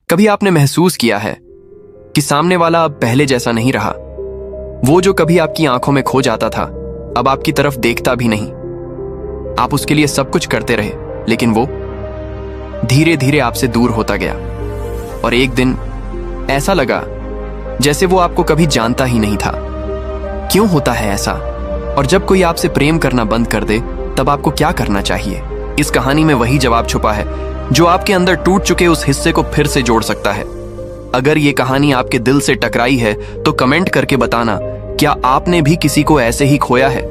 कभी आपने महसूस किया है कि सामने वाला अब पहले जैसा नहीं रहा? वो जो कभी आपकी आंखों में खो जाता था, अब आपकी तरफ देखता भी नहीं। आप उसके लिए सब कुछ करते रहे, लेकिन वो धीरे धीरे आपसे दूर होता गया। और एक दिन ऐसा लगा जैसे वो आपको कभी जानता ही नहीं था। क्यों होता है ऐसा? और जब कोई आपसे प्रेम करना बंद कर दे, तब आपको क्या करना चाहिए? इस कहानी में वही जवाब छुपा है जो आपके अंदर टूट चुके उस हिस्से को फिर से जोड़ सकता है। अगर ये कहानी आपके दिल से टकराई है तो कमेंट करके बताना, क्या आपने भी किसी को ऐसे ही खोया है?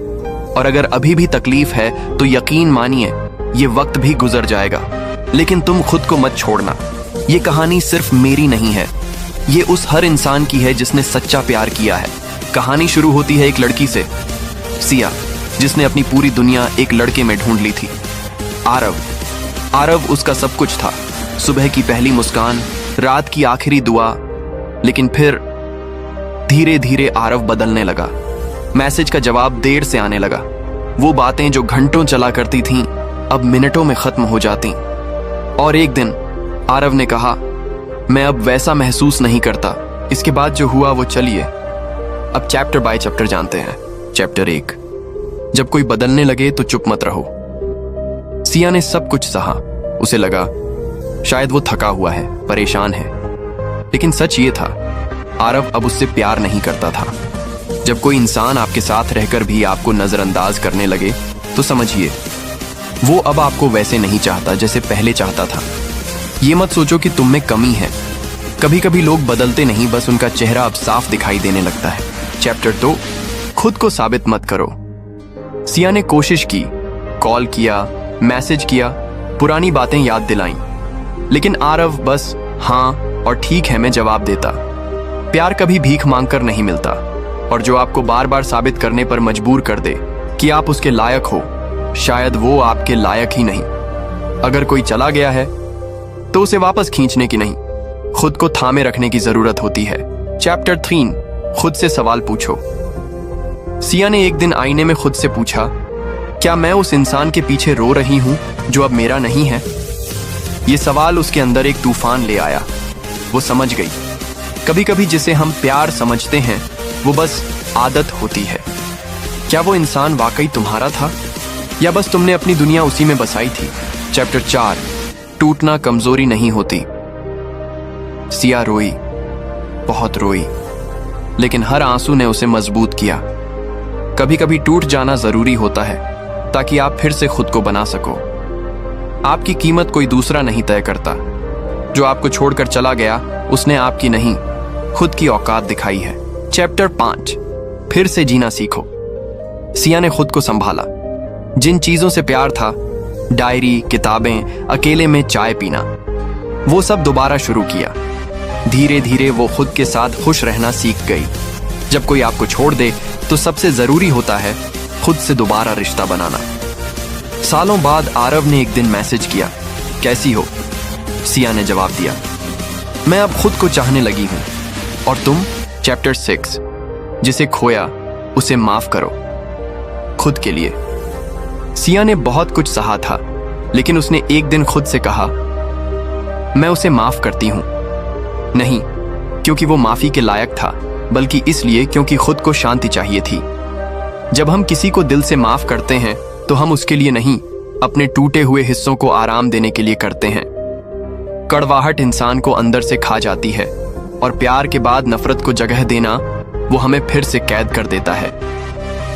और अगर अभी भी तकलीफ है तो यकीन मानिए, ये वक्त भी गुजर जाएगा, लेकिन तुम खुद को मत छोड़ना। ये कहानी सिर्फ मेरी नहीं है, ये उस हर इंसान की है जिसने सच्चा प्यार किया है। कहानी शुरू होती है एक लड़की से, सिया, जिसने अपनी पूरी दुनिया एक लड़के में ढूंढ ली थी। आरव उसका सब कुछ था। सुबह की पहली मुस्कान, रात की आखिरी दुआ। लेकिन फिर धीरे धीरे आरव बदलने लगा। मैसेज का जवाब देर से आने लगा। वो बातें जो घंटों चला करती थीं, अब मिनटों में खत्म हो जाती। और एक दिन आरव ने कहा, मैं अब वैसा महसूस नहीं करता। इसके बाद जो हुआ वो चलिए अब चैप्टर बाय चैप्टर जानते हैं। चैप्टर 1, जब कोई बदलने लगे तो चुप मत रहो। सिया ने सब कुछ सहा। उसे लगा शायद वो थका हुआ है, परेशान है, लेकिन सच ये था, आरव अब उससे प्यार नहीं करता था। जब कोई इंसान आपके साथ रहकर भी आपको नजरअंदाज करने लगे तो समझिए वो अब आपको वैसे नहीं चाहता जैसे पहले चाहता था। ये मत सोचो कि तुम में कमी है। कभी कभी लोग बदलते नहीं, बस उनका चेहरा अब साफ दिखाई देने लगता है। चैप्टर 2, खुद को साबित मत करो। सिया ने कोशिश की, कॉल किया, मैसेज किया, पुरानी बातें याद दिलाईं, लेकिन आरव बस हाँ और ठीक है में जवाब देता। प्यार कभी भीख मांगकर नहीं मिलता, और जो आपको बार बार साबित करने पर मजबूर कर दे कि आप उसके लायक हो, शायद वो आपके लायक ही नहीं। अगर कोई चला गया है तो उसे वापस खींचने की नहीं, खुद को थामे रखने की जरूरत होती है। चैप्टर 3, खुद से सवाल पूछो। सिया ने एक दिन आईने में खुद से पूछा, क्या मैं उस इंसान के पीछे रो रही हूं जो अब मेरा नहीं है? ये सवाल उसके अंदर एक तूफान ले आया। वो समझ गई, कभी कभी जिसे हम प्यार समझते हैं वो बस आदत होती है। क्या वो इंसान वाकई तुम्हारा था, या बस तुमने अपनी दुनिया उसी में बसाई थी? चैप्टर 4, टूटना कमजोरी नहीं होती। सिया रोई, बहुत रोई, लेकिन हर आंसू ने उसे मजबूत किया। कभी कभी टूट जाना जरूरी होता है ताकि आप फिर से खुद को बना सको। आपकी कीमत कोई दूसरा नहीं तय करता। जो आपको छोड़कर चला गया उसने आपकी नहीं, खुद की औकात दिखाई है। चैप्टर 5, फिर से जीना सीखो। सिया ने खुद को संभाला। जिन चीजों से प्यार था, डायरी, किताबें, अकेले में चाय पीना, वो सब दोबारा शुरू किया। धीरे धीरे वो खुद के साथ खुश रहना सीख गई। जब कोई आपको छोड़ दे तो सबसे जरूरी होता है खुद से दोबारा रिश्ता बनाना। सालों बाद आरव ने एक दिन मैसेज किया, कैसी हो? सिया ने जवाब दिया, मैं अब खुद को चाहने लगी हूं। और तुम? चैप्टर 6, जिसे खोया उसे माफ करो। खुद के लिए सिया ने बहुत कुछ सहा था, लेकिन उसने एक दिन खुद से कहा, मैं उसे माफ करती हूं। नहीं क्योंकि वो माफी के लायक था, बल्कि इसलिए क्योंकि खुद को शांति चाहिए थी। जब हम किसी को दिल से माफ करते हैं तो हम उसके लिए नहीं, अपने टूटे हुए हिस्सों को आराम देने के लिए करते हैं। कड़वाहट इंसान को अंदर से खा जाती है, और प्यार के बाद नफरत को जगह देना वो हमें फिर से कैद कर देता है।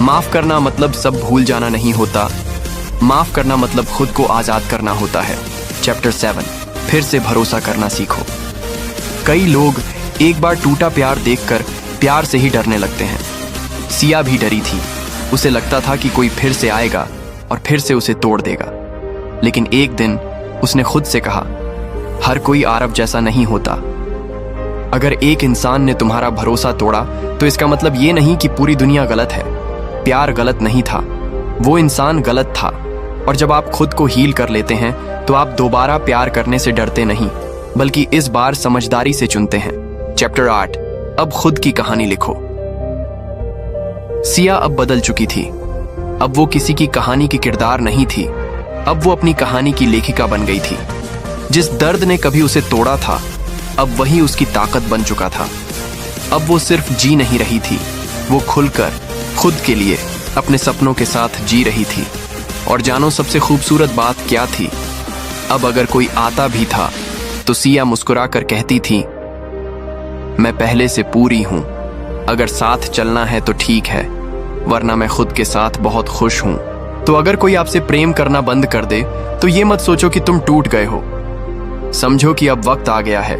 माफ करना मतलब सब भूल जाना नहीं होता, माफ करना मतलब खुद को आजाद करना होता है। चैप्टर 7, फिर से भरोसा करना सीखो। कई लोग एक बार टूटा प्यार देखकर प्यार से ही डरने लगते हैं। सिया भी डरी थी। उसे लगता था कि कोई फिर से आएगा और फिर से उसे तोड़ देगा। लेकिन एक दिन उसने खुद से कहा, हर कोई आरव जैसा नहीं होता। अगर एक इंसान ने तुम्हारा भरोसा तोड़ा तो इसका मतलब ये नहीं कि पूरी दुनिया गलत है। प्यार गलत नहीं था, वो इंसान गलत था। और जब आप खुद को हील कर लेते हैं तो आप दोबारा प्यार करने से डरते नहीं, बल्कि इस बार समझदारी से चुनते हैं। चैप्टर 8, अब खुद की कहानी लिखो। सिया अब बदल चुकी थी। अब वो किसी की कहानी की किरदार नहीं थी, अब वो अपनी कहानी की लेखिका बन गई थी। जिस दर्द ने कभी उसे तोड़ा था, अब वही उसकी ताकत बन चुका था। अब वो सिर्फ जी नहीं रही थी, वो खुलकर खुद के लिए अपने सपनों के साथ जी रही थी। और जानो सबसे खूबसूरत बात क्या थी? अब अगर कोई आता भी था तो सिया मुस्कुरा कर कहती थी, मैं पहले से पूरी हूं, अगर साथ चलना है तो ठीक है, वरना मैं खुद के साथ बहुत खुश हूं। तो अगर कोई आपसे प्रेम करना बंद कर दे तो ये मत सोचो कि तुम टूट गए हो। समझो कि अब वक्त आ गया है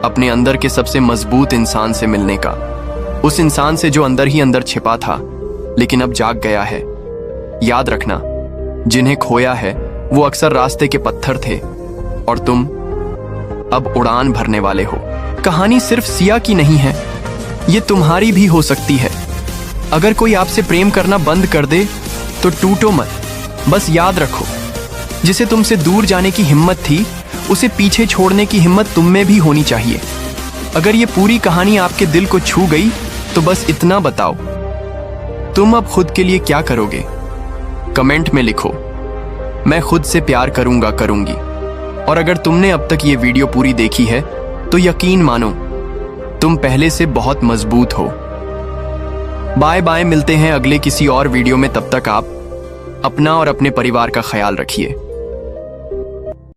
अपने अंदर के सबसे मजबूत इंसान से मिलने का, उस इंसान से जो अंदर ही अंदर छिपा था लेकिन अब जाग गया है। याद रखना, जिन्हें खोया है वो अक्सर रास्ते के पत्थर थे और तुम अब उड़ान भरने वाले हो। कहानी सिर्फ सिया की नहीं है, ये तुम्हारी भी हो सकती है। अगर कोई आपसे प्रेम करना बंद कर दे तो टूटो मत, बस याद रखो, जिसे तुमसे दूर जाने की हिम्मत थी उसे पीछे छोड़ने की हिम्मत तुम में भी होनी चाहिए। अगर ये पूरी कहानी आपके दिल को छू गई तो बस इतना बताओ, तुम अब खुद के लिए क्या करोगे? कमेंट में लिखो, मैं खुद से प्यार करूंगा, करूंगी। और अगर तुमने अब तक ये वीडियो पूरी देखी है तो यकीन मानो तुम पहले से बहुत मजबूत हो। बाय बाय, मिलते हैं अगले किसी और वीडियो में। तब तक आप अपना और अपने परिवार का ख्याल रखिए।